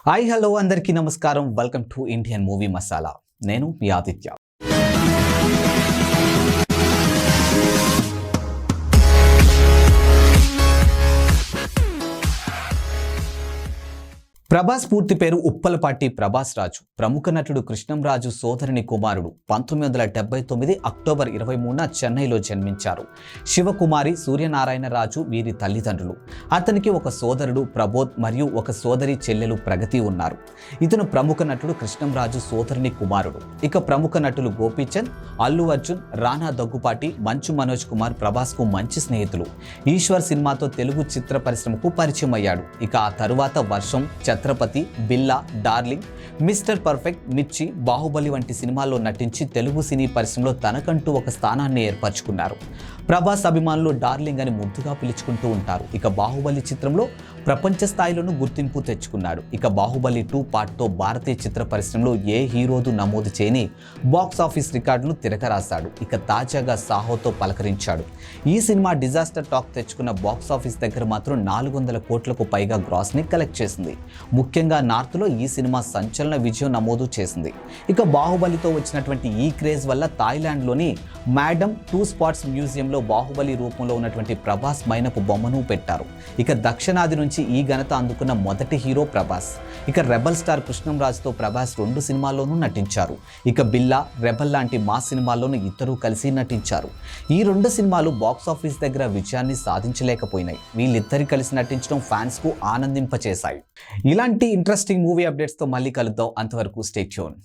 Hi hello అందరికీ నమస్కారం. Welcome to Indian movie masala. నేను మీ ఆదిత్య. ప్రభాస్ పూర్తి పేరు ఉప్పలపాటి ప్రభాస్ రాజు. ప్రముఖ నటుడు కృష్ణంరాజు సోదరుని కుమారుడు. 1979 అక్టోబర్ 23న చెన్నైలో జన్మించారు. శివకుమారి, సూర్యనారాయణ రాజు వీరి తల్లిదండ్రులు. అతనికి ఒక సోదరుడు ప్రబోధ్ మరియు ఒక సోదరి చెల్లెలు ప్రగతి ఉన్నారు. ఇతను ప్రముఖ నటుడు కృష్ణంరాజు సోదరుని కుమారుడు. ఇక ప్రముఖ నటులు గోపీచంద్, అల్లు అర్జున్, రానా దగ్గుపాటి, మంచు మనోజ్ కుమార్ ప్రభాస్ కు మంచి స్నేహితులు. ఈశ్వర్ సినిమాతో తెలుగు చిత్ర పరిశ్రమకు పరిచయం అయ్యాడు. ఇక ఆ తరువాత వర్షం, ఛత్రపతి, బిల్లా, డార్లింగ్, మిస్టర్ పర్ఫెక్ట్, మిర్చి, బాహుబలి వంటి సినిమాల్లో నటించి తెలుగు సినీ పరిశ్రమలో తనకంటూ ఒక స్థానాన్ని ఏర్పరచుకున్నారు. ప్రభాస్ అభిమానులు డార్లింగ్ అని ముద్దుగా పిలుచుకుంటూ ఉంటారు. ఇక బాహుబలి చిత్రంలో ప్రపంచ స్థాయిలోనూ గుర్తింపు తెచ్చుకున్నాడు. ఇక బాహుబలి 2 పార్ట్తో భారతీయ చిత్ర పరిశ్రమలో ఏ హీరోదు నమోదు చేయని బాక్స్ ఆఫీస్ రికార్డును తిరగరాశాడు. ఇక తాజాగా సాహోతో పలకరించాడు. ఈ సినిమా డిజాస్టర్ టాక్ తెచ్చుకున్న బాక్స్ ఆఫీస్ దగ్గర మాత్రం 400 కోట్లకు పైగా గ్రాస్ని కలెక్ట్ చేసింది. ముఖ్యంగా నార్త్లో ఈ సినిమా సంచలన విజయం నమోదు చేసింది. ఇక బాహుబలితో వచ్చినటువంటి ఈ క్రేజ్ వల్ల థాయిలాండ్లోని మ్యాడమ్ 2 స్పాట్స్ మ్యూజియంలో బాహుబలి రూపంలో ఉన్నటువంటి ప్రభాస్ మైనపు బొమ్మను పెట్టారు. ఇక దక్షిణాది నుంచి ఈ ఘనత అందుకున్న మొదటి హీరో ప్రభాస్. ఇక రెబల్ స్టార్ కృష్ణంరాజుతో ప్రభాస్ 2 సినిమాల్లోనూ నటించారు. ఇక బిల్లా, రెబల్ లాంటి మా సినిమాల్లోనూ ఇద్దరు కలిసి నటించారు. ఈ 2 సినిమాలు బాక్స్ ఆఫీస్ దగ్గర విజయాన్ని సాధించలేకపోయినాయి. వీళ్ళిద్దరు కలిసి నటించడం ఫ్యాన్స్ కు ఆనందింపచేశాయి. ఇలాంటి ఇంట్రెస్టింగ్ మూవీ అప్డేట్స్తో మళ్ళీ కలుద్దాం. అంతవరకు స్టే ట్యూన్.